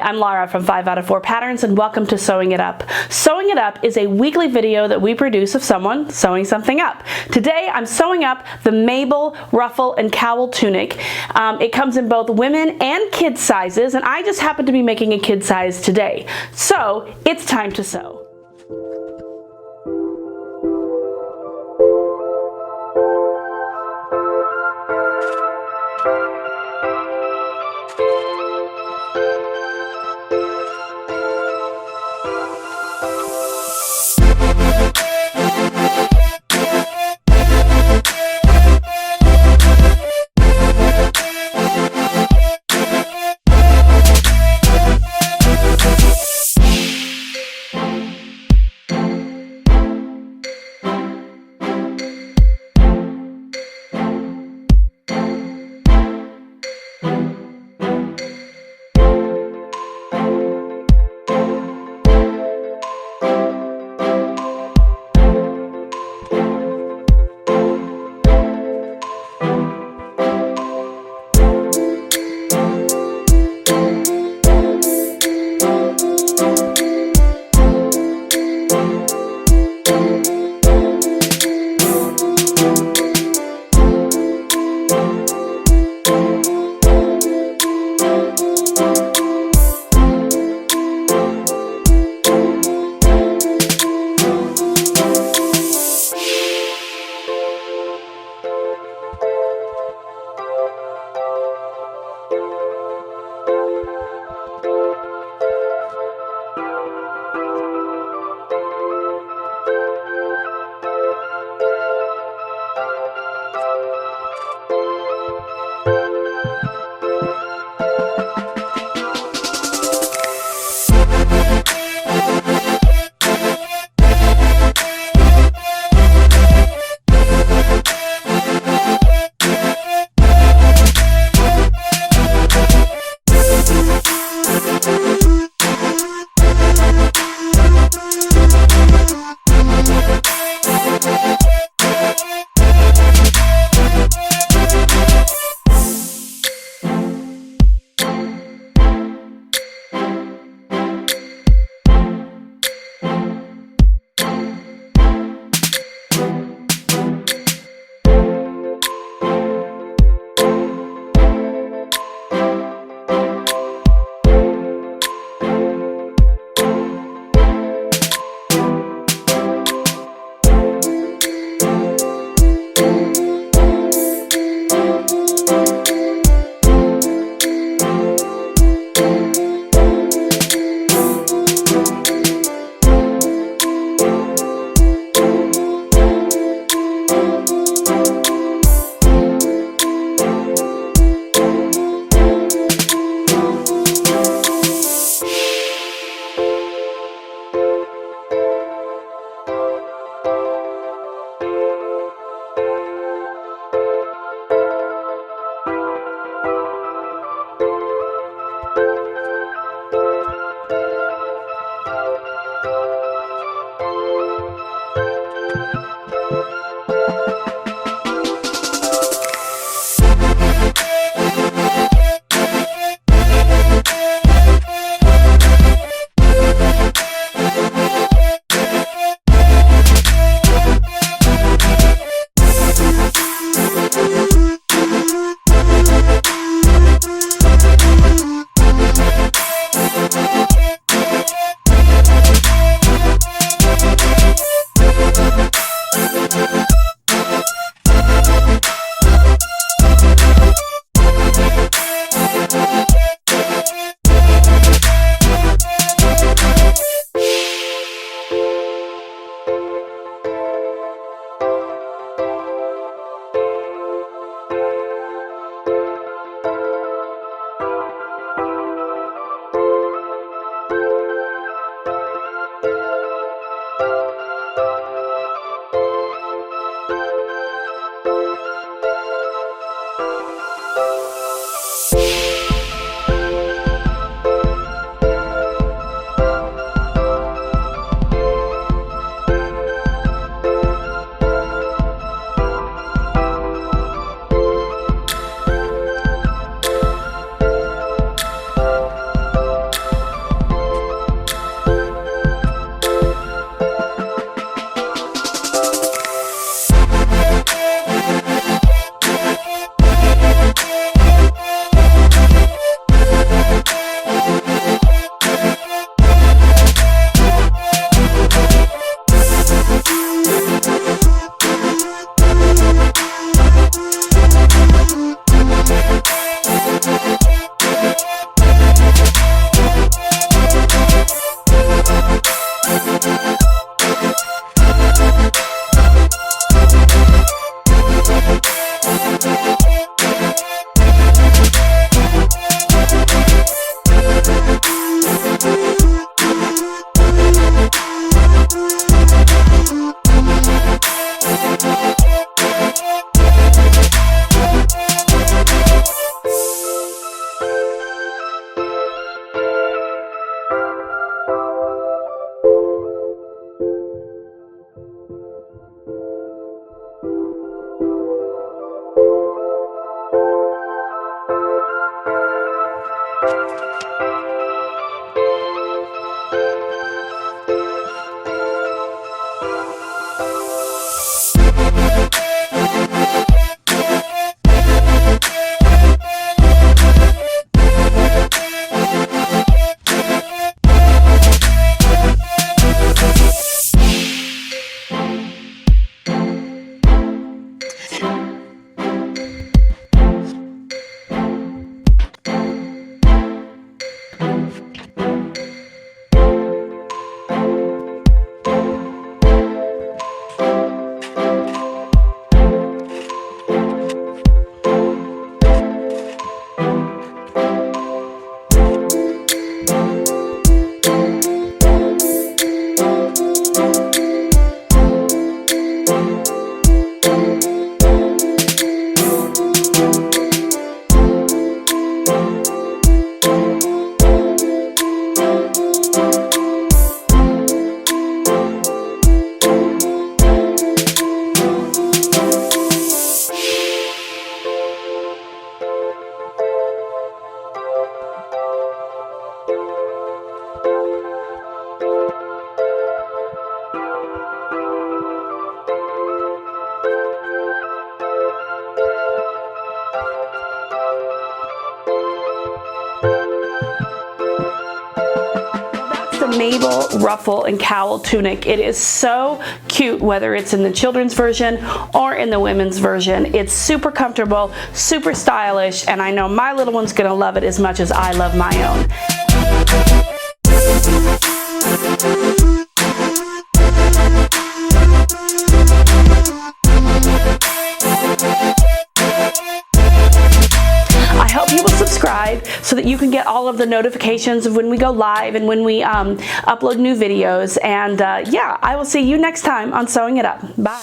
I'm Laura from 5 out of 4 Patterns, and welcome to Sewing It Up. Sewing It Up is a weekly video that we produce of someone sewing something up. Today I'm sewing up the Mabel Ruffle and Cowl Tunic. It comes in both women and kid sizes, and I just happen to be making a kid size today. So it's time to sew. Mabel Ruffle and Cowl Tunic. It is so cute, whether it's in the children's version or in the women's version. It's super comfortable, super stylish, and I know my little one's gonna love it as much as I love my own. I hope you will subscribe so that you can get all of the notifications of when we go live and when we upload new videos. And yeah, I will see you next time on Sewing It Up. Bye.